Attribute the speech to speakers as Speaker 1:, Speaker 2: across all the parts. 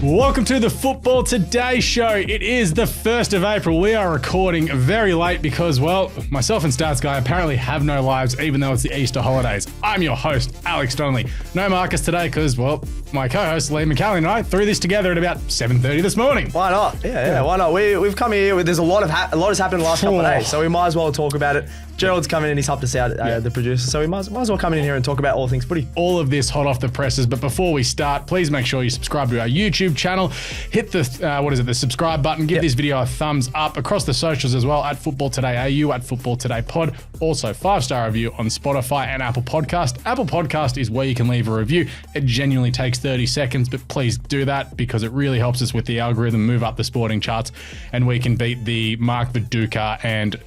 Speaker 1: Welcome to the Football Today show. It is the 1st of April. We are recording very late because, well, myself and Stats Guy apparently have no lives, even though it's the Easter holidays. I'm your host, Alex Donnelly. No Marcus today because, well, my co-host, Lee McCallum, and I threw this together at about 7:30 this morning.
Speaker 2: Why not? Yeah, why not? We've come here. There's a lot has happened in the last couple of days, so we might as well talk about it. Gerald's coming in. He's helped us out, the producer, so we might as well come in here and talk about all things footy.
Speaker 1: All of this hot off the presses, but before we start, please make sure you subscribe to our YouTube channel. Hit the the subscribe button. Give this video a thumbs up across the socials as well at Football Today AU, at Football Today Pod. Also 5-star review on Spotify and Apple Podcast. Apple Podcast is where you can leave a review. It genuinely takes 30 seconds, but please do that because it really helps us with the algorithm, move up the sporting charts, and we can beat the Mark Viduka and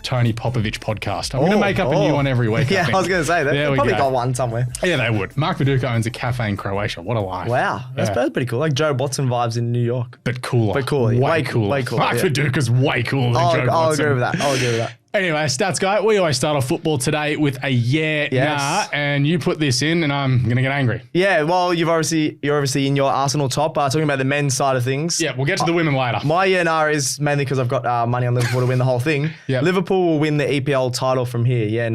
Speaker 1: Tony Popovich podcast. I'm going to make up a new one every week.
Speaker 2: Yeah, I was going to say that. They probably got one somewhere.
Speaker 1: Yeah, they would. Mark Viduka owns a cafe in Croatia. What a life.
Speaker 2: Wow, that's pretty cool. Like Joe Watson vibes in New York.
Speaker 1: But cooler.
Speaker 2: Way cooler.
Speaker 1: Mark Viduka's way cooler than Joe Watson.
Speaker 2: I'll agree with that.
Speaker 1: Anyway, Stats Guy, we always start off football today with a nah, and you put this in and I'm going to get angry.
Speaker 2: Yeah, well, you're obviously in your Arsenal top, talking about the men's side of things.
Speaker 1: Yeah, we'll get to the women later.
Speaker 2: My nah is mainly because I've got money on Liverpool to win the whole thing.
Speaker 1: Yep.
Speaker 2: Liverpool will win the EPL title from here.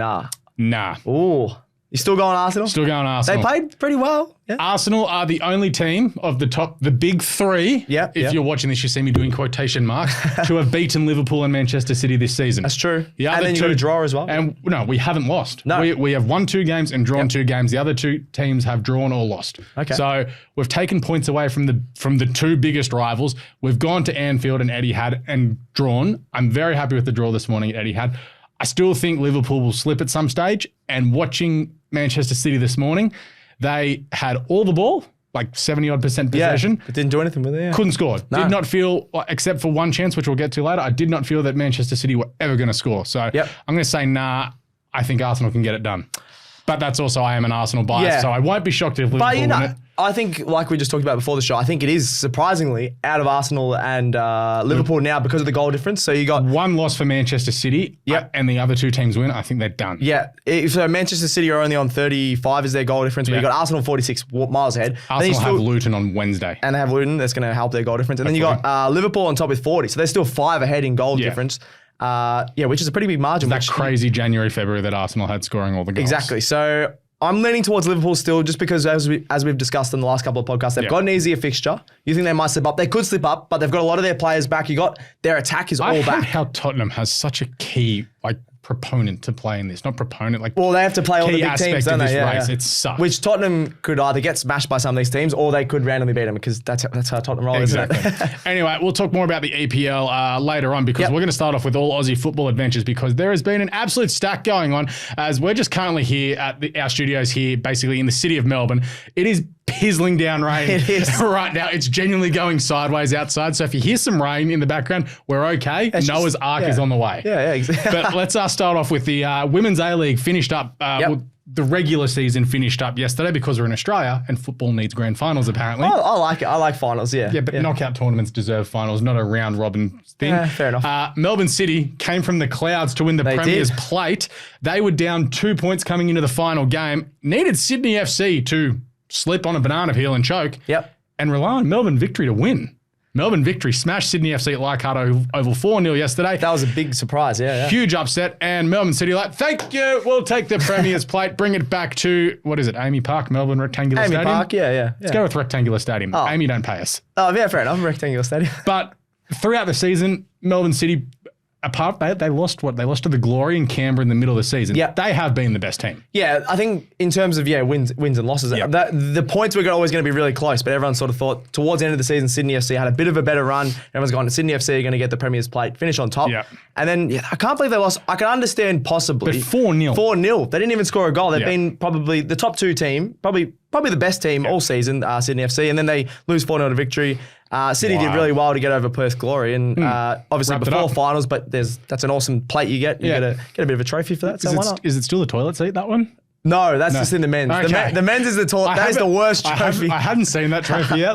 Speaker 2: Nah. Ooh. You still going Arsenal?
Speaker 1: Still going Arsenal.
Speaker 2: They played pretty well. Yeah.
Speaker 1: Arsenal are the only team of the big three, if you're watching this, you see me doing quotation marks, to have beaten Liverpool and Manchester City this season.
Speaker 2: That's true. And then you got a draw as well.
Speaker 1: And no, we haven't lost.
Speaker 2: No.
Speaker 1: We have won 2 games and drawn 2 games. The other 2 teams have drawn or lost.
Speaker 2: Okay.
Speaker 1: So we've taken points away from the 2 biggest rivals. We've gone to Anfield and Etihad and drawn. I'm very happy with the draw this morning at Etihad. I still think Liverpool will slip at some stage. And watching Manchester City this morning, they had all the ball, like 70-odd% possession.
Speaker 2: Yeah, but didn't do anything with it. Yeah.
Speaker 1: Couldn't score. No. Did not feel, except for one chance, which we'll get to later, I did not feel that Manchester City were ever going to score. So I'm going to say, nah, I think Arsenal can get it done. But that's also, I am an Arsenal bias, so I won't be shocked if Liverpool win it.
Speaker 2: I think, like we just talked about before the show, I think it is surprisingly out of Arsenal and Liverpool now because of the goal difference. So you got
Speaker 1: 1 loss for Manchester City, and the other 2 teams win. I think they're done.
Speaker 2: Yeah, so Manchester City are only on 35 is their goal difference, but you got Arsenal 46 miles ahead.
Speaker 1: Arsenal have Luton on Wednesday.
Speaker 2: And they have Luton, that's going to help their goal difference. And then you got Liverpool on top with 40, so they're still 5 ahead in goal difference. Which is a pretty big margin.
Speaker 1: That crazy January, February that Arsenal had scoring all the goals.
Speaker 2: Exactly. So I'm leaning towards Liverpool still just because as we've discussed in the last couple of podcasts, they've got an easier fixture. You think they might slip up. They could slip up, but they've got a lot of their players back. You got their attack is all back.
Speaker 1: I hate how Tottenham has such a key proponent to play in this. Not proponent,
Speaker 2: well, they have to play all the big teams, don't they?
Speaker 1: Race. It sucks.
Speaker 2: Which Tottenham could either get smashed by some of these teams or they could randomly beat them because that's how Tottenham roll, isn't it?
Speaker 1: Anyway, we'll talk more about the EPL later on because we're going to start off with all Aussie football adventures because there has been an absolute stack going on as we're just currently here at our studios here, basically in the city of Melbourne. It is pizzling down rain right now. It's genuinely going sideways outside. So if you hear some rain in the background, we're okay. Noah's Ark is on the way.
Speaker 2: Yeah, exactly.
Speaker 1: But let's start off with the Women's A-League finished up. The regular season finished up yesterday because we're in Australia and football needs grand finals apparently.
Speaker 2: I like it. I like finals,
Speaker 1: Yeah, but knockout tournaments deserve finals, not a round robin thing.
Speaker 2: Yeah, fair enough.
Speaker 1: Melbourne City came from the clouds to win the Premier's Plate. They were down 2 points coming into the final game. Needed Sydney FC to slip on a banana peel and choke. And rely on Melbourne Victory to win. Melbourne Victory smashed Sydney FC at Leichhardt Oval 4-0 yesterday.
Speaker 2: That was a big surprise,
Speaker 1: Huge upset. And Melbourne City thank you, we'll take the Premier's Plate, bring it back to, what is it, Amy Park, Melbourne Rectangular Stadium?
Speaker 2: Amy Park, yeah.
Speaker 1: Let's go with Rectangular Stadium. Amy don't pay us.
Speaker 2: Oh, yeah, fair enough, Rectangular Stadium.
Speaker 1: But throughout the season, Melbourne City, they lost to the Glory in Canberra in the middle of the season. They have been the best team.
Speaker 2: Yeah, I think in terms of wins and losses, the points were always going to be really close, but everyone sort of thought towards the end of the season, Sydney FC had a bit of a better run. Everyone's gone, Sydney FC are going to get the Premier's Plate, finish on top. And then I can't believe they lost. I can understand possibly.
Speaker 1: But 4-0.
Speaker 2: 4-0. They didn't even score a goal. They've been probably the top 2 team, probably the best team all season, Sydney FC, and then they lose 4-0 to Victory. City did really well to get over Perth Glory, and obviously
Speaker 1: Wrapped
Speaker 2: before finals, but that's an awesome plate you get. You get a bit of a trophy for that. So why not?
Speaker 1: Is it still the toilet seat, that one?
Speaker 2: No, that's just in the men's.
Speaker 1: Okay.
Speaker 2: The men's is the toilet. That is the worst trophy.
Speaker 1: I hadn't seen that trophy yet.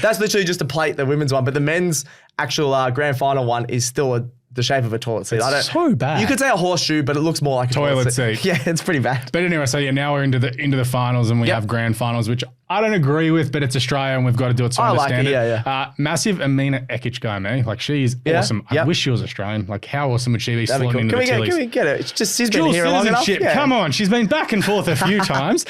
Speaker 2: That's literally just a plate, the women's one, but the men's actual grand final one is still the shape of a toilet seat.
Speaker 1: It's so bad.
Speaker 2: You could say a horseshoe, but it looks more like a toilet seat. Yeah, it's pretty bad.
Speaker 1: But anyway, so now we're into the finals and we have grand finals, which I don't agree with, but it's Australia and we've got to do it so I understand
Speaker 2: like it. Yeah.
Speaker 1: Massive Amina Ekic guy, me. Like, she's awesome. I wish she was Australian. Like, how awesome would she be slotting into the Tillies?
Speaker 2: Can we get it? It's just she's been here long enough.
Speaker 1: Yeah. Come on, she's been back and forth a few times.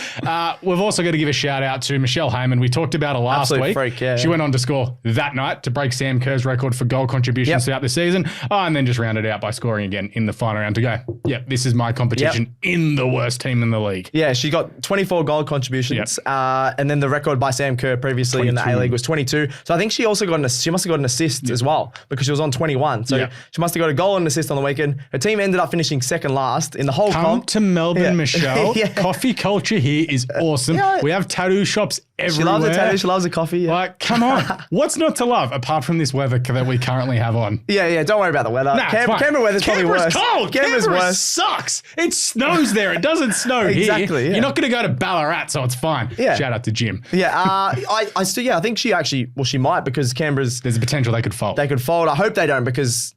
Speaker 1: We've also got to give a shout out to Michelle Heyman. We talked about her last week.
Speaker 2: Freak, yeah.
Speaker 1: She went on to score that night to break Sam Kerr's record for goal contributions throughout the season. And then just rounded out by scoring again in the final round to go. Yep, this is my competition in the worst team in the league.
Speaker 2: Yeah, she got 24 goal contributions, and then the record by Sam Kerr previously 22. In the A-League was 22. So I think she also she must have got an assist as well because she was on 21. So she must have got a goal and an assist on the weekend. Her team ended up finishing second last in the whole comp.
Speaker 1: Come to Melbourne, Michelle. Coffee culture here is awesome. We have tattoo shops everywhere.
Speaker 2: She loves a tattoo. She loves a coffee. Yeah.
Speaker 1: Like, come on. What's not to love apart from this weather that we currently have on?
Speaker 2: Yeah. Don't worry about the weather.
Speaker 1: Nah,
Speaker 2: Canberra weather's probably worse.
Speaker 1: Cold. Canberra's worse. Sucks. It snows there. It doesn't snow
Speaker 2: exactly,
Speaker 1: here. You're not going to go to Ballarat, so it's fine.
Speaker 2: Yeah.
Speaker 1: Shout out to Jim.
Speaker 2: Yeah. I think she actually, she might because Canberra's.
Speaker 1: There's a potential they could fold.
Speaker 2: They could fold. I hope they don't because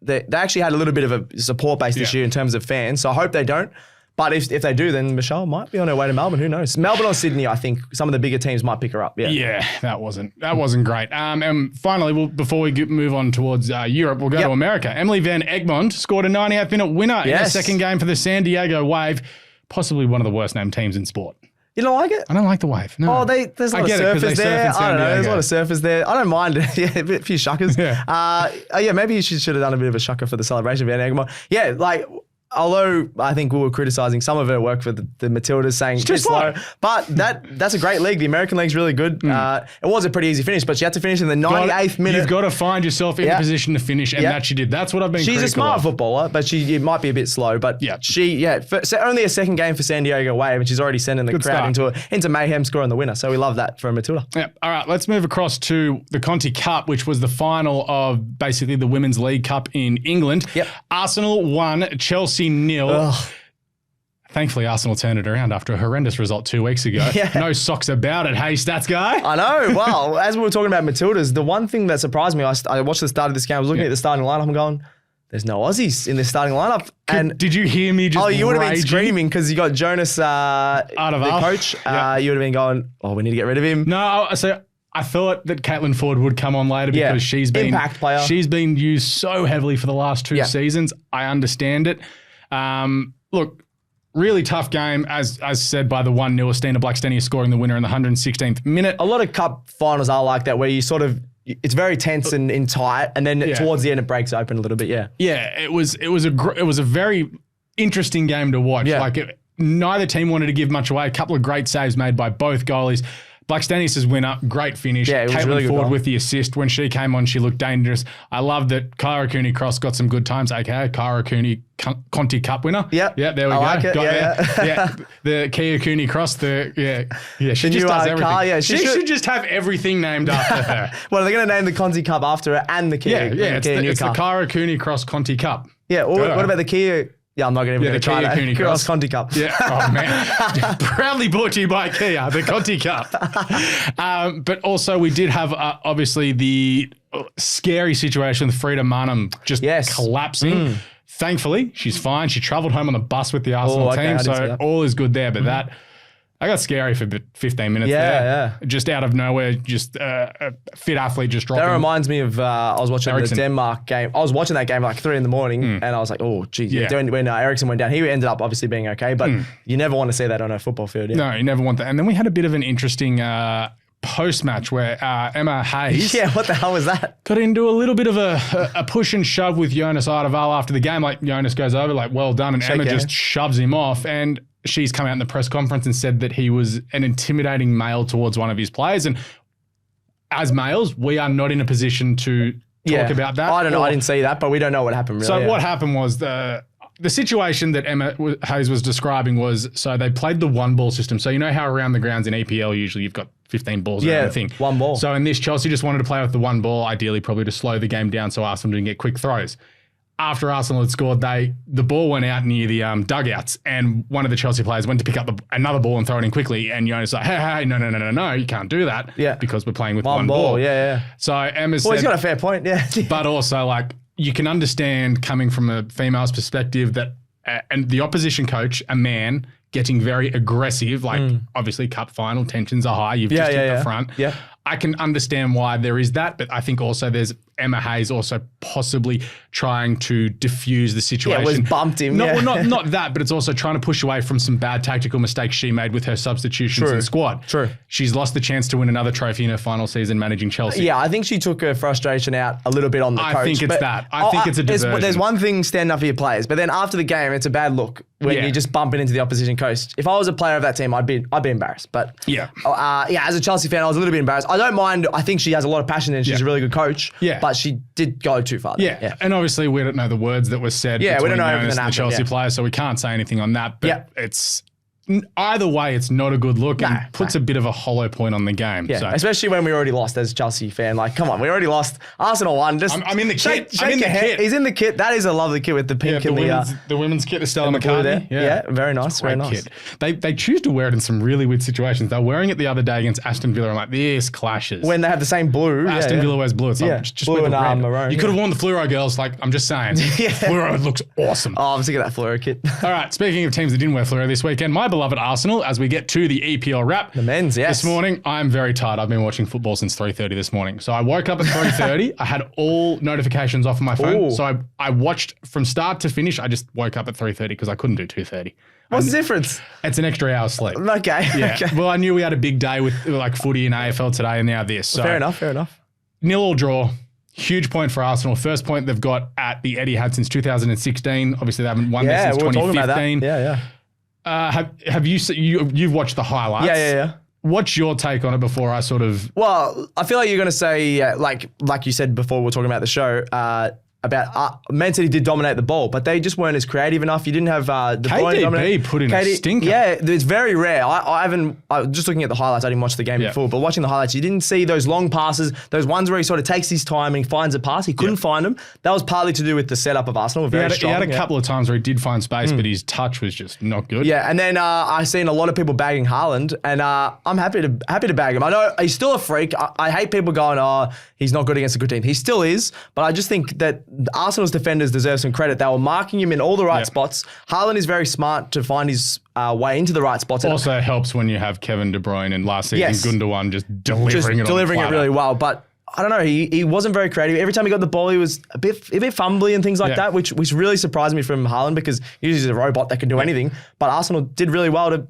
Speaker 2: they actually had a little bit of a support base this year in terms of fans. So I hope they don't. But if they do, then Michelle might be on her way to Melbourne. Who knows? Melbourne or Sydney, I think some of the bigger teams might pick her up.
Speaker 1: Yeah, that wasn't great. And finally, before we move on towards Europe, we'll go to America. Emily Van Egmond scored a 98th minute winner in the second game for the San Diego Wave, possibly one of the worst named teams in sport.
Speaker 2: You don't like it?
Speaker 1: I don't like the Wave. No.
Speaker 2: There's a lot of surfers there. I don't know. There's a lot of surfers there. I don't mind it. A few shuckers. Maybe she should have done a bit of a shucker for the celebration of Van Egmond. Yeah, like. Although I think we were criticising some of her work for the Matildas, saying too slow, but that's a great league. The American League's really good. It was a pretty easy finish, but she had to finish in the 98th minute.
Speaker 1: You've got to find yourself in a position to finish, and that she did. that's what I've been.
Speaker 2: She's a smart footballer, but she might be a bit slow. But only a second game for San Diego Wave, and she's already sending the crowd into mayhem, scoring the winner. So we love that for Matilda.
Speaker 1: Yeah. All right, let's move across to the Conti Cup, which was the final of basically the Women's League Cup in England.
Speaker 2: Yep.
Speaker 1: Arsenal won, Chelsea 0. Thankfully, Arsenal turned it around after a horrendous result 2 weeks ago. No socks about it. Hey, stats guy.
Speaker 2: I know. Well, as we were talking about Matildas, the one thing that surprised me, I watched the start of this game. I was looking at the starting lineup and going, there's no Aussies in this starting lineup. And
Speaker 1: did you hear me just
Speaker 2: you would have been screaming because you got Jonas, the coach. You would have been going, we need to get rid of him.
Speaker 1: No, so I thought that Caitlin Ford would come on later because she's been
Speaker 2: impact player.
Speaker 1: She's been used so heavily for the last 2 seasons. I understand it. Look, really tough game, as said by the 1-0. Estina Blackstenia scoring the winner in the 116th minute.
Speaker 2: A lot of cup finals are like that, where you sort of, it's very tense and tight, and then towards the end it breaks open a little bit.
Speaker 1: Yeah. It was a very interesting game to watch. Like neither team wanted to give much away. A couple of great saves made by both goalies. Blackstenius' winner, great finish.
Speaker 2: Yeah, it was
Speaker 1: Caitlin
Speaker 2: really
Speaker 1: Ford
Speaker 2: good
Speaker 1: with the assist. When she came on, she looked dangerous. I love that Kyra Cooney-Cross got some good times, aka Kyra Cooney Conti Cup winner.
Speaker 2: Yep.
Speaker 1: Yeah, there we go.
Speaker 2: Like it.
Speaker 1: The Kia Cooney-Cross. She just does everything.
Speaker 2: Car,
Speaker 1: she should just have everything named after her.
Speaker 2: Well, they're going to name the Conti Cup after her and the Kia.
Speaker 1: It's the Kyra Cooney-Cross Conti Cup.
Speaker 2: Yeah. What about the Kia? Yeah, I'm not going to try that.
Speaker 1: Cooney Cross
Speaker 2: Conti Cup.
Speaker 1: Yeah. Oh, man. Proudly brought to you by Kia, the Conti Cup. But also we did have, obviously, the scary situation with Frida Marnham just collapsing. Thankfully, she's fine. She travelled home on the bus with the Arsenal team, so all is good there. But I got scary for 15 minutes there. Just out of nowhere, just a fit athlete just dropping.
Speaker 2: That reminds me of, I was watching the Denmark game. I was watching that game like 3 a.m. and I was like, oh, geez. Yeah. When Eriksson went down, he ended up obviously being okay, but you never want to see that on a football field.
Speaker 1: No, you never want that. And then we had a bit of an interesting post-match where Emma Hayes...
Speaker 2: what the hell was that?
Speaker 1: Got into a little bit of a push and shove with Jonas Ardeval after the game. Like, Jonas goes over, like, well done, and Emma just shoves him off, and she's come out in the press conference and said that he was an intimidating male towards one of his players. And as males, we are not in a position to talk about that.
Speaker 2: I don't know. I didn't see that, but we don't know what happened really.
Speaker 1: So what happened was the situation that Emma Hayes was describing was, so they played the one ball system. So you know how around the grounds in EPL, usually you've got 15 balls around the thing.
Speaker 2: One ball.
Speaker 1: So in this, Chelsea just wanted to play with the one ball, ideally probably to slow the game down so Arsenal didn't get quick throws. After Arsenal had scored, the ball went out near the dugouts, and one of the Chelsea players went to pick up another ball and throw it in quickly, and Jonas like, hey, no, you can't do that because we're playing with one ball. So Emma said...
Speaker 2: Well, he's got a fair point,
Speaker 1: But also, like, you can understand coming from a female's perspective that and the opposition coach, a man, getting very aggressive, like obviously cup final, tensions are high, you've just hit the front.
Speaker 2: Yeah.
Speaker 1: I can understand why there is that, but I think also there's Emma Hayes also possibly trying to diffuse the situation.
Speaker 2: Yeah, was bumped him.
Speaker 1: Well, not that, but it's also trying to push away from some bad tactical mistakes she made with her substitutions in the squad.
Speaker 2: True.
Speaker 1: She's lost the chance to win another trophy in her final season managing Chelsea.
Speaker 2: Yeah, I think she took her frustration out a little bit on the coach.
Speaker 1: I think it's that. I think it's a diversion.
Speaker 2: There's one thing standing up for your players, but then after the game, it's a bad look when you're just bumping into the opposition coach. If I was a player of that team, I'd be embarrassed. But as a Chelsea fan, I was a little bit embarrassed. I don't mind. I think she has a lot of passion and she's a really good coach. Yeah. But she did go too far.
Speaker 1: Yeah. And obviously we don't know the words that were said.
Speaker 2: Yeah, we don't know
Speaker 1: everything the Chelsea players, so we can't say anything on that. But it's either way, it's not a good look and puts a bit of a hollow point on the game.
Speaker 2: Yeah, so. Especially when we already lost as a Chelsea fan. Like, come on, we already lost. Arsenal won. Just
Speaker 1: I'm in the kit. I'm in the kit.
Speaker 2: He's in the kit. That is a lovely kit with the pink and
Speaker 1: the women's kit, the Stella McCartney.
Speaker 2: Yeah, very nice. Very nice.
Speaker 1: Kit. They choose to wear it in some really weird situations. They were wearing it the other day against Aston Villa. I'm like, this clashes.
Speaker 2: When they have the same blue.
Speaker 1: Aston Villa wears blue. It's like, just
Speaker 2: blue
Speaker 1: wear
Speaker 2: and maroon.
Speaker 1: You could have worn the fluoro, girls. Like, I'm just saying. Fluoro looks awesome.
Speaker 2: Oh, I'm sick of that fluoro kit.
Speaker 1: All right, speaking of teams that didn't wear fluoro this weekend, my beloved Arsenal, as we get to the EPL wrap.
Speaker 2: The men's,
Speaker 1: This morning, I'm very tired. I've been watching football since 3:30 this morning. So I woke up at 3:30. I had all notifications off on my phone. Ooh. So I watched from start to finish. I just woke up at 3:30 because I couldn't do 2:30.
Speaker 2: What's the difference?
Speaker 1: It's an extra hour sleep.
Speaker 2: Okay.
Speaker 1: Yeah.
Speaker 2: Okay.
Speaker 1: Well, I knew we had a big day with like footy and AFL today and now this. So
Speaker 2: fair enough.
Speaker 1: 0-0 draw. Huge point for Arsenal. First point they've got at the Etihad since 2016. Obviously, they haven't won there since 2015.
Speaker 2: Yeah.
Speaker 1: Have you've watched the highlights?
Speaker 2: Yeah.
Speaker 1: What's your take on it before I sort of...
Speaker 2: Well, I feel like you're going to say, like you said before we were talking about the show, about Man City did dominate the ball, but they just weren't as creative enough. You didn't have De Bruyne dominate.
Speaker 1: put in a stinker.
Speaker 2: Yeah, it's very rare. I just looking at the highlights, I didn't watch the game in full, but watching the highlights, you didn't see those long passes, those ones where he sort of takes his time and finds a pass. He couldn't find them. That was partly to do with the setup of Arsenal. He had a
Speaker 1: couple of times where he did find space, but his touch was just not good.
Speaker 2: Yeah, and then I've seen a lot of people bagging Haaland, and I'm happy to bag him. I know he's still a freak. I hate people going, he's not good against a good team. He still is, but I just think that Arsenal's defenders deserve some credit. They were marking him in all the right spots. Haaland is very smart to find his way into the right spots.
Speaker 1: Also helps when you have Kevin De Bruyne and last season Gundogan just delivering it
Speaker 2: really well. But I don't know, he wasn't very creative. Every time he got the ball, he was a bit fumbly and things like that, which really surprised me from Haaland because usually he's a robot that can do anything. But Arsenal did really well to,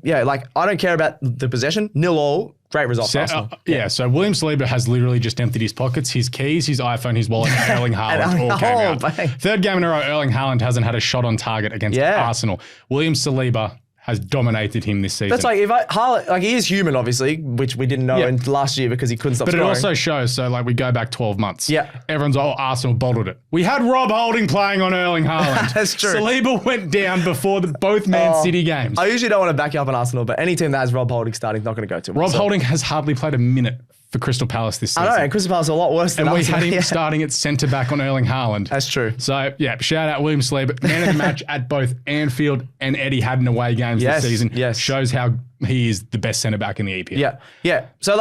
Speaker 2: I don't care about the possession. 0-0. Great result for Arsenal.
Speaker 1: So William Saliba has literally just emptied his pockets, his keys, his iPhone, his wallet, and Erling Haaland all came out.
Speaker 2: Bang.
Speaker 1: Third game in a row, Erling Haaland hasn't had a shot on target against Arsenal. William Saliba has dominated him this season.
Speaker 2: That's like, Haaland, he is human, obviously, which we didn't know in last year because he couldn't stop scoring.
Speaker 1: But it also shows, we go back 12 months.
Speaker 2: Yeah.
Speaker 1: Everyone's, Arsenal bottled it. We had Rob Holding playing on Erling Haaland.
Speaker 2: That's true.
Speaker 1: Saliba went down before both Man City games.
Speaker 2: I usually don't want to back you up on Arsenal, but any team that has Rob Holding starting is not going to go too much.
Speaker 1: Rob Holding has hardly played a minute for Crystal Palace this season.
Speaker 2: I know, and Crystal Palace are a lot worse than
Speaker 1: Arsenal. And we had him starting at centre-back on Erling Haaland.
Speaker 2: That's true.
Speaker 1: So, shout out William Saliba. Man of the match at both Anfield and Etihad in away games this season.
Speaker 2: Yes.
Speaker 1: Shows how he is the best centre-back in the EPL.
Speaker 2: Yeah. So,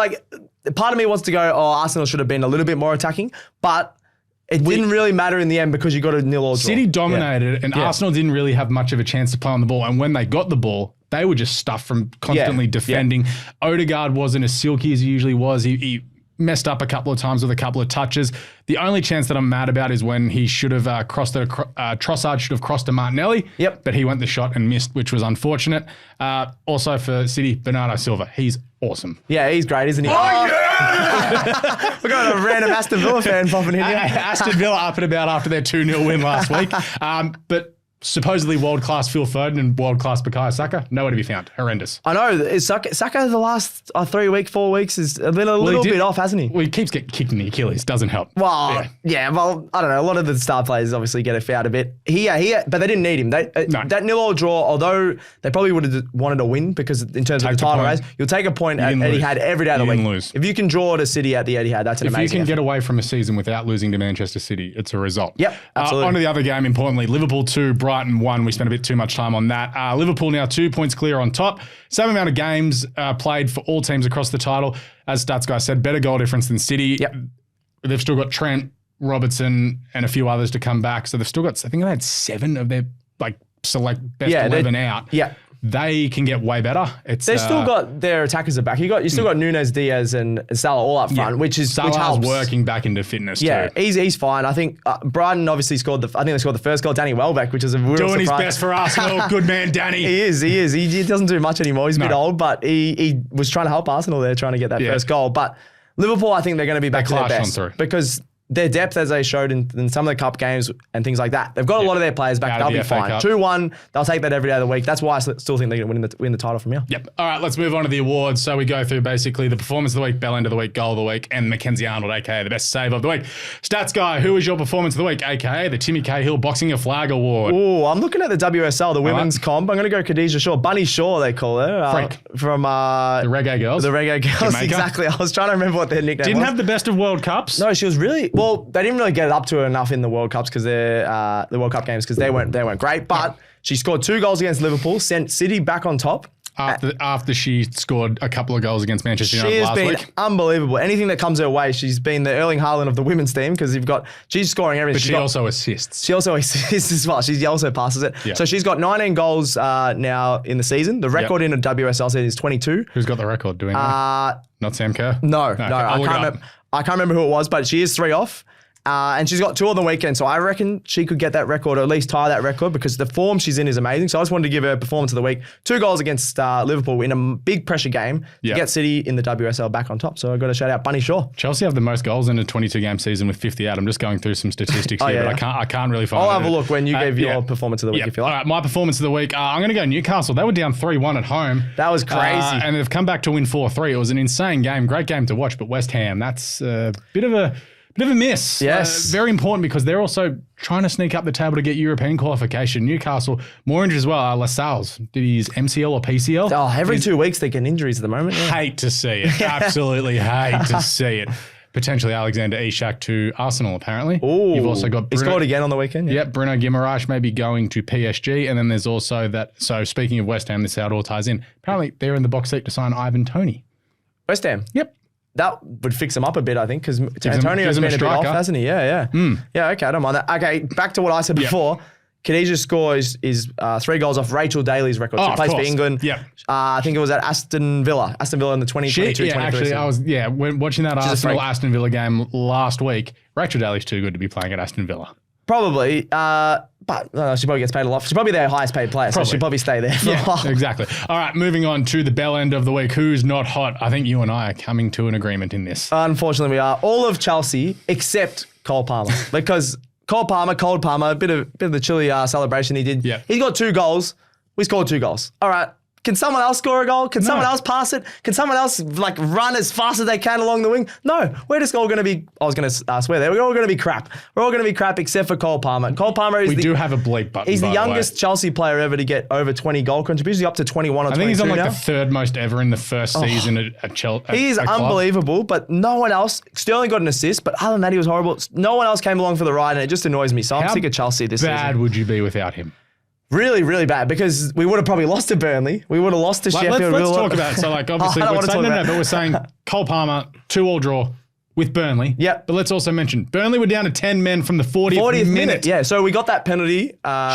Speaker 2: part of me wants to go, Arsenal should have been a little bit more attacking, but it didn't really matter in the end because you got a 0-0 draw.
Speaker 1: City dominated and Arsenal didn't really have much of a chance to play on the ball. And when they got the ball, they were just stuffed from constantly defending. Odegaard wasn't as silky as he usually was. He messed up a couple of times with a couple of touches. The only chance that I'm mad about is when he should have Trossard should have crossed to Martinelli.
Speaker 2: Yep.
Speaker 1: But he went the shot and missed, which was unfortunate. Also for City, Bernardo Silva. He's awesome.
Speaker 2: Yeah, he's great, isn't he?
Speaker 1: Oh, yeah!
Speaker 2: We've got a random Aston Villa fan popping in here.
Speaker 1: Aston Villa up and about after their 2-0 win last week. But supposedly world-class Phil Foden and world-class Bukayo Saka, nowhere to be found. Horrendous.
Speaker 2: I know. Saka the last 4 weeks has been a little bit off, hasn't he?
Speaker 1: Well, he keeps getting kicked in the Achilles. Doesn't help.
Speaker 2: Well, well, I don't know. A lot of the star players obviously get fouled a bit. But they didn't need him. That 0-0 draw, although they probably would have wanted a win because in terms of the title race, you'll take a point at Etihad every day of the week.
Speaker 1: Lose.
Speaker 2: If you can draw to City at the Etihad, that's an amazing
Speaker 1: If you can get away from a season without losing to Manchester City, it's a result.
Speaker 2: Yep, absolutely.
Speaker 1: On to the other game, importantly, Liverpool 2, Brighton 1. We spent a bit too much time on that. Liverpool now 2 points clear on top. Same amount of games played for all teams across the title. As Stats Guy said, better goal difference than City.
Speaker 2: Yep.
Speaker 1: They've still got Trent, Robertson, and a few others to come back. So they've still got, I think they had 7 of their select best 11 out.
Speaker 2: Yeah.
Speaker 1: they can get way better. They've
Speaker 2: still got their attackers are back. You still got Nunes, Diaz, and Salah all up front, which helps.
Speaker 1: Working back into fitness.
Speaker 2: Yeah,
Speaker 1: too.
Speaker 2: he's fine. I think Brighton obviously scored I think they scored the first goal. Danny Welbeck, which is a real
Speaker 1: doing
Speaker 2: surprise.
Speaker 1: his best for Arsenal. Good man, Danny.
Speaker 2: He is. He doesn't do much anymore. He's a bit old, but he was trying to help Arsenal there, trying to get that first goal. But Liverpool, I think they're going to be back to their best because their depth, as they showed in some of the cup games and things like that, they've got a lot of their players back. They'll be fine. 2-1, they'll take that every day of the week. That's why I still think they're going to win the title from here.
Speaker 1: Yep. All right, let's move on to the awards. So we go through basically the performance of the week, bell end of the week, goal of the week, and Mackenzie Arnold, aka the best save of the week. Stats guy, who was your performance of the week, aka the Timmy Cahill Boxing a Flag Award?
Speaker 2: Oh, I'm looking at the WSL, the women's comp. I'm going to go Khadija Shaw, Bunny Shaw, they call her, from
Speaker 1: the Reggae Girls.
Speaker 2: The Reggae Girls, Jamaica. Exactly. I was trying to remember what their nickname was.
Speaker 1: Didn't have the best of World Cups.
Speaker 2: No, she was really they didn't really get it up to her enough in the World Cups because the World Cup games because they weren't great. But she scored 2 goals against Liverpool, sent City back on top.
Speaker 1: After she scored a couple of goals against Manchester United last week.
Speaker 2: She has been unbelievable. Anything that comes her way, she's been the Erling Haaland of the women's team because she's scoring everything.
Speaker 1: But she also assists.
Speaker 2: She also assists as well. She also passes it. Yep. So she's got 19 goals now in the season. The record in a WSL season is 22.
Speaker 1: Who's got the record doing that? Not Sam Kerr?
Speaker 2: No. I can't remember who it was, but she is 3 off. And she's got 2 on the weekend, so I reckon she could get that record or at least tie that record because the form she's in is amazing. So I just wanted to give her performance of the week. 2 goals against Liverpool in a big pressure game to get City in the WSL back on top. So I've got to shout out Bunny Shaw.
Speaker 1: Chelsea have the most goals in a 22-game season with 58. I'm just going through some statistics here, but I can't really find it.
Speaker 2: I'll have a look when you gave your performance of the week if you like.
Speaker 1: All right, my performance of the week. I'm going to go Newcastle. They were down 3-1 at home.
Speaker 2: That was crazy.
Speaker 1: And they've come back to win 4-3. It was an insane game. Great game to watch, but West Ham, that's a bit of a miss.
Speaker 2: Yes.
Speaker 1: Very important because they're also trying to sneak up the table to get European qualification. Newcastle, more injured as well. Lascelles, did his MCL or PCL?
Speaker 2: Oh, every 2 weeks they get injuries at the moment. Yeah.
Speaker 1: Hate to see it. Absolutely hate to see it. Potentially Alexander Isak to Arsenal, apparently.
Speaker 2: Ooh.
Speaker 1: You've also got Bruno.
Speaker 2: He scored again on the weekend.
Speaker 1: Yeah. Yep, Bruno Guimaraes may be going to PSG. And then there's also that. So speaking of West Ham, this how it all ties in. Apparently they're in the box seat to sign Ivan Toney.
Speaker 2: West Ham?
Speaker 1: Yep.
Speaker 2: That would fix him up a bit, I think, because Antonio's been a bit off, hasn't he? Yeah. Yeah, okay, I don't mind that. Okay, back to what I said before. Khadija score is 3 goals off Rachel Daly's record. She plays for England.
Speaker 1: Yeah.
Speaker 2: I think it was at Aston Villa in the 2022-23
Speaker 1: actually, I was when watching that Arsenal-Aston Villa game last week, Rachel Daly's too good to be playing at Aston Villa.
Speaker 2: Probably, but she probably gets paid a lot. She's probably their highest paid player, so she'll probably stay there for a while.
Speaker 1: Exactly. All right, moving on to the bell end of the week. Who's not hot? I think you and I are coming to an agreement in this.
Speaker 2: Unfortunately, we are. All of Chelsea except Cole Palmer. Because Cole Palmer, a bit of the chilly celebration he did.
Speaker 1: Yeah.
Speaker 2: He's got 2 goals. We scored 2 goals. All right. Can someone else score a goal? Can someone else pass it? Can someone else run as fast as they can along the wing? No, we're just all going to be. I was going to swear there. We're all going to be crap. We're all going to be crap except for Cole Palmer. Cole Palmer is.
Speaker 1: We do have a bleep button.
Speaker 2: He's the youngest Chelsea player ever to get over 20 goal contributions. He's up to 21 or 22 now.
Speaker 1: I think he's on the 3rd most ever in the first season at Chelsea.
Speaker 2: He is unbelievable, but no one else. Sterling got an assist, but other than that, he was horrible. No one else came along for the ride, and it just annoys me. So I'm sick of Chelsea this season.
Speaker 1: How bad would you be without him?
Speaker 2: Really, really bad because we would have probably lost to Burnley. We would have lost to Sheffield.
Speaker 1: Let's talk about it. So, obviously, but we're saying Cole Palmer, 2-2 draw with Burnley.
Speaker 2: Yep.
Speaker 1: But let's also mention Burnley were down to 10 men from the 40th minute.
Speaker 2: Yeah, so we got that penalty.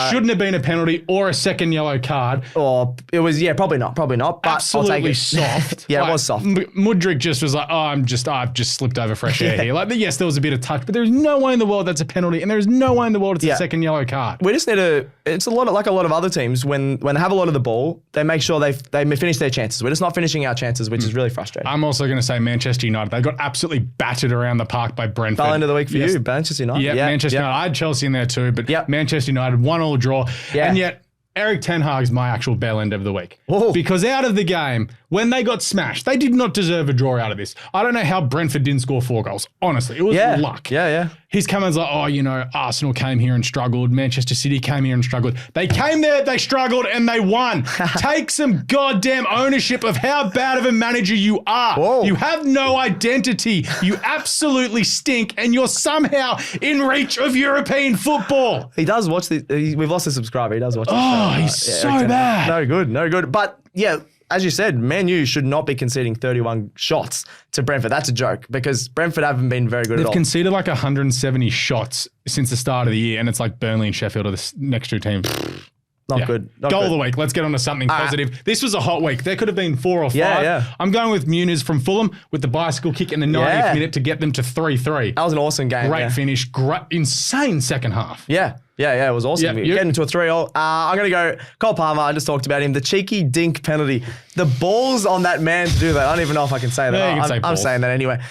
Speaker 1: Shouldn't have been a penalty or a second yellow card.
Speaker 2: Or it was, probably not. But
Speaker 1: absolutely soft.
Speaker 2: It was soft.
Speaker 1: Mudryk just was like, I've just slipped over fresh air here. Yes, there was a bit of touch, but there's no way in the world that's a penalty, and there's no way in the world it's a second yellow card.
Speaker 2: We just need it's a lot of other teams when they have a lot of the ball, they make sure they finish their chances. We're just not finishing our chances, which is really frustrating.
Speaker 1: I'm also going to say Manchester United. They got absolutely battered around the park by Brentford.
Speaker 2: Bell end of the week for you, Manchester United.
Speaker 1: Yeah, Manchester United. I had Chelsea in there too, but Manchester United 1-1 draw. Yeah. And yet Eric Ten Hag's my actual bell end of the week.
Speaker 2: Ooh.
Speaker 1: Because out of the game, when they got smashed, they did not deserve a draw out of this. I don't know how Brentford didn't score 4 goals. Honestly, it was luck.
Speaker 2: Yeah.
Speaker 1: His comments like, Arsenal came here and struggled. Manchester City came here and struggled. They came there, they struggled, and they won. Take some goddamn ownership of how bad of a manager you are.
Speaker 2: Whoa.
Speaker 1: You have no identity. You absolutely stink, and you're somehow in reach of European football.
Speaker 2: He does watch we've lost a subscriber. He does watch the show.
Speaker 1: Oh, he's so bad.
Speaker 2: No good. But, as you said, Man U should not be conceding 31 shots to Brentford. That's a joke because Brentford haven't been very good at all.
Speaker 1: They've conceded 170 shots since the start of the year, and it's like Burnley and Sheffield are the next 2 teams.
Speaker 2: Not good. Not
Speaker 1: Goal
Speaker 2: good.
Speaker 1: of the week. Let's get on to something positive. This was a hot week. There could have been 4 or 5.
Speaker 2: Yeah.
Speaker 1: I'm going with Muniz from Fulham with the bicycle kick in the 90th minute to get them to 3-3.
Speaker 2: That was an awesome game.
Speaker 1: Great finish. Great, insane second half.
Speaker 2: Yeah, it was awesome. Getting to a 3-0. I'm going to go Cole Palmer. I just talked about him. The cheeky dink penalty. The balls on that man to do that. I don't even know if I can say that.
Speaker 1: Yeah, you can say
Speaker 2: I'm saying that anyway.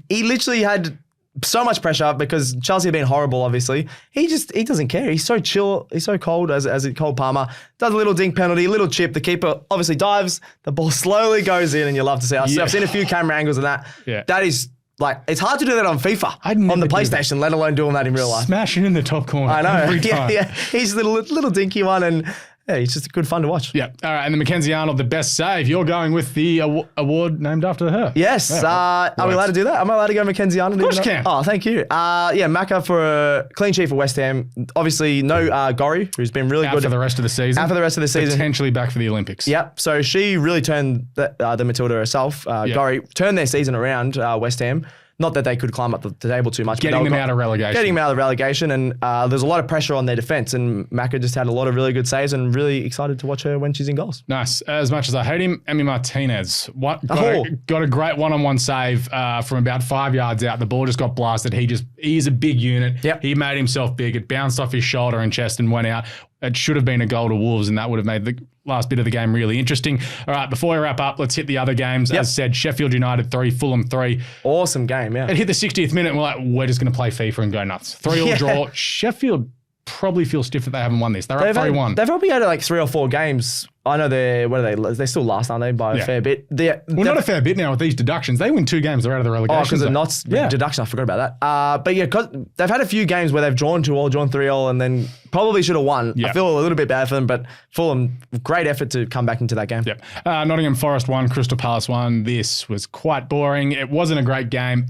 Speaker 2: He literally had so much pressure because Chelsea have been horrible, obviously. He doesn't care. He's so chill. He's so cold as Cole Palmer. Does a little dink penalty, a little chip. The keeper obviously dives. The ball slowly goes in and you love to see. I've seen a few camera angles of that.
Speaker 1: Yeah.
Speaker 2: That is... Like, it's hard to do that on FIFA, on the PlayStation, let alone doing that in real life.
Speaker 1: Smashing in the top corner.
Speaker 2: I know.
Speaker 1: Every time.
Speaker 2: Yeah. He's a little dinky one, and he's just good fun to watch.
Speaker 1: Yeah. All right. And the Mackenzie Arnold, the best save. You're going with the award named after her.
Speaker 2: Yes. Are we allowed to do that? Am I allowed to go Mackenzie Arnold?
Speaker 1: Of course you can.
Speaker 2: Oh, thank you. Macca for a clean sheet for West Ham. Obviously, no Gorry, who's been really good
Speaker 1: for the rest of the season.
Speaker 2: Out for the rest of the season.
Speaker 1: Potentially back for the Olympics.
Speaker 2: Yep. So she really turned the Matilda herself. Gorry turned their season around, West Ham. Not that they could climb up the table too much.
Speaker 1: Getting them out of relegation.
Speaker 2: Getting them out of relegation. And there's a lot of pressure on their defence. And Macca just had a lot of really good saves and really excited to watch her when she's in goals.
Speaker 1: Nice. As much as I hate him, Emi Martinez got a great one-on-one save from about 5 yards out. The ball just got blasted. He's a big unit.
Speaker 2: Yep.
Speaker 1: He made himself big. It bounced off his shoulder and chest and went out. It should have been a goal to Wolves, and that would have made the last bit of the game really interesting. All right, before we wrap up, let's hit the other games. As said, Sheffield United 3, Fulham 3.
Speaker 2: Awesome game, yeah.
Speaker 1: It hit the 60th minute, and we're like, we're just going to play FIFA and go nuts. 3-3 draw. Sheffield probably feel stiff that they haven't won this. They're up 3-1.
Speaker 2: They've probably had like 3 or 4 games. I know they're still last, aren't they, by a fair bit.
Speaker 1: Not a fair bit now with these deductions. They win 2 games, they're out of the relegation.
Speaker 2: Oh, because of Knott's deduction. I forgot about that. But yeah, cause they've had a few games where they've drawn 2-2, drawn 3-0, and then probably should have won. I feel a little bit bad for them, but Fulham, great effort to come back into that game.
Speaker 1: Yep. Nottingham Forest 1, Crystal Palace 1. This was quite boring. It wasn't a great game.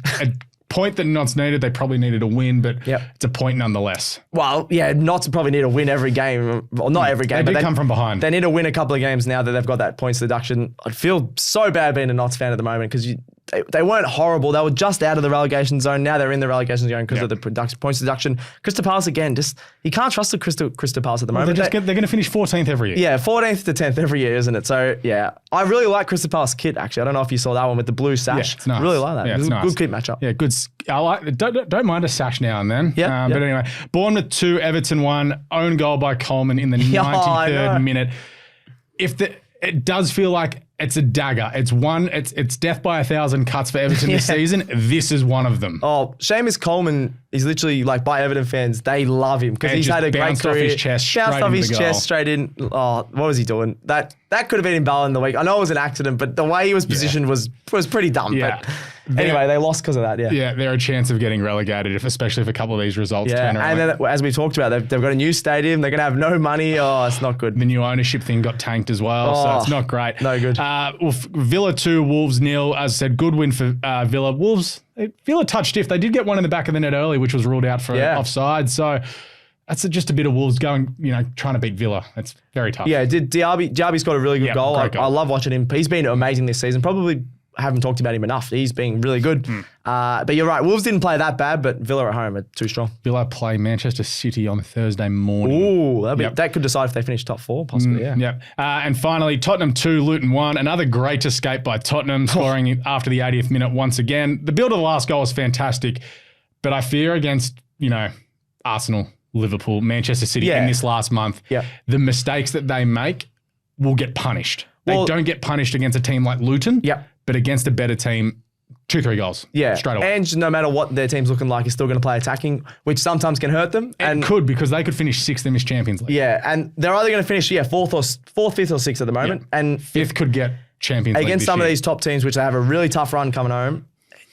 Speaker 1: Point that Notts needed, they probably needed a win, but it's a point nonetheless.
Speaker 2: Well, yeah, Notts probably need a win every game. Well, not every game.
Speaker 1: They did come from behind.
Speaker 2: They need to win a couple of games now that they've got that points deduction. I feel so bad being a Notts fan at the moment because they weren't horrible. They were just out of the relegation zone. Now they're in the relegation zone because of the points deduction. Crystal Palace, again, you can't trust the Crystal Palace at the moment.
Speaker 1: They're going to finish 14th every year.
Speaker 2: Yeah, 14th to 10th every year, isn't it? So, yeah. I really like Crystal Palace kit, actually. I don't know if you saw that one with the blue sash.
Speaker 1: Yeah, it's nice.
Speaker 2: I really like that.
Speaker 1: Yeah, it's nice.
Speaker 2: Good kit matchup.
Speaker 1: Yeah, good. I like. Don't mind a sash now and then.
Speaker 2: Yeah.
Speaker 1: But anyway, Bournemouth 2, Everton 1. Own goal by Coleman in the 93rd minute. It does feel like it's a dagger. It's death by 1,000 cuts for Everton this season. This is one of them.
Speaker 2: Oh, Seamus Coleman is literally, like, by Everton fans, they love him because he's had a great career.
Speaker 1: Off his chest,
Speaker 2: bounced off his chest straight in. Oh, what was he doing? That could have been in Ballon the week. I know it was an accident, but the way he was positioned was pretty dumb.
Speaker 1: Yeah.
Speaker 2: But anyway, they lost because of that. Yeah.
Speaker 1: Yeah, they're a chance of getting relegated, especially if a couple of these results turn around.
Speaker 2: And then, as we talked about, they've got a new stadium. They're going to have no money. Oh, it's not good.
Speaker 1: The new ownership thing got tanked as well, so it's not great.
Speaker 2: No good.
Speaker 1: Villa 2, Wolves 0. As I said, good win for Villa. Wolves, Villa touched stiff. They did get one in the back of the net early, which was ruled out for offside. So that's just a bit of Wolves going, trying to beat Villa. It's very tough.
Speaker 2: Yeah, Diaby scored a really good goal.
Speaker 1: Great goal.
Speaker 2: I love watching him. He's been amazing this season. Probably haven't talked about him enough. He's been really good. But you're right. Wolves didn't play that bad, but Villa at home are too strong.
Speaker 1: Villa play Manchester City on Thursday morning.
Speaker 2: Ooh, that could decide if they finish top 4, possibly.
Speaker 1: Yeah. And finally, Tottenham 2, Luton 1. Another great escape by Tottenham, scoring after the 80th minute once again. The build of the last goal was fantastic, but I fear against, Arsenal, Liverpool, Manchester City in this last month, the mistakes that they make will get punished. They don't get punished against a team like Luton, but against a better team, 2-3 goals. Yeah. Straight away.
Speaker 2: And no matter what their team's looking like, is still going to play attacking, which sometimes can hurt them.
Speaker 1: And could, because they could finish 6th in this Champions League.
Speaker 2: Yeah, and they're either going to finish 4th, 5th or 6th at the moment. And
Speaker 1: 5th could get Champions League
Speaker 2: against some of these top teams, which they have a really tough run coming home.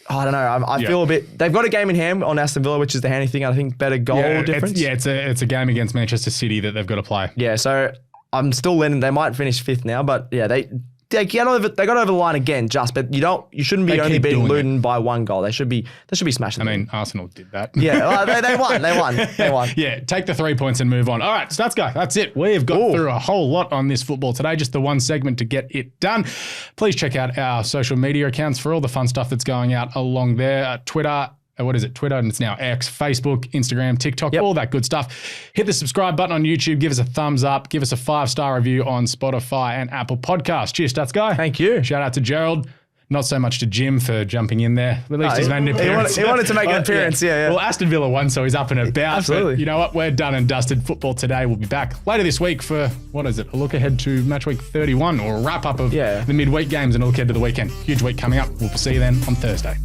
Speaker 2: I don't know. I feel a bit. They've got a game in hand on Aston Villa, which is the handy thing. I think better goal difference.
Speaker 1: It's a game against Manchester City that they've got to play.
Speaker 2: Yeah, so I'm still letting. They might finish 5th now, but they got over the line again. But you shouldn't be only beating Luton by 1 goal. They should be smashing.
Speaker 1: I mean, Arsenal did that.
Speaker 2: Yeah, they won. They won.
Speaker 1: Yeah, take the 3 points and move on. All right, Stats Guy, that's it. We've got through a whole lot on this football today. Just the one segment to get it done. Please check out our social media accounts for all the fun stuff that's going out along there. Twitter what is it? Twitter, and it's now X, Facebook, Instagram, TikTok, all that good stuff. Hit the subscribe button on YouTube. Give us a thumbs up. Give us a 5-star review on Spotify and Apple Podcasts. Cheers, Stats Guy.
Speaker 2: Thank you.
Speaker 1: Shout out to Gerald. Not so much to Jim for jumping in there. At least he's made an appearance.
Speaker 2: He wanted to make an appearance, yeah.
Speaker 1: Well, Aston Villa won, so he's up and about.
Speaker 2: Absolutely.
Speaker 1: But you know what? We're done and dusted. Football Today will be back later this week for, what is it? A look ahead to match week 31 or a wrap up of the midweek games and a look ahead to the weekend. Huge week coming up. We'll see you then on Thursday.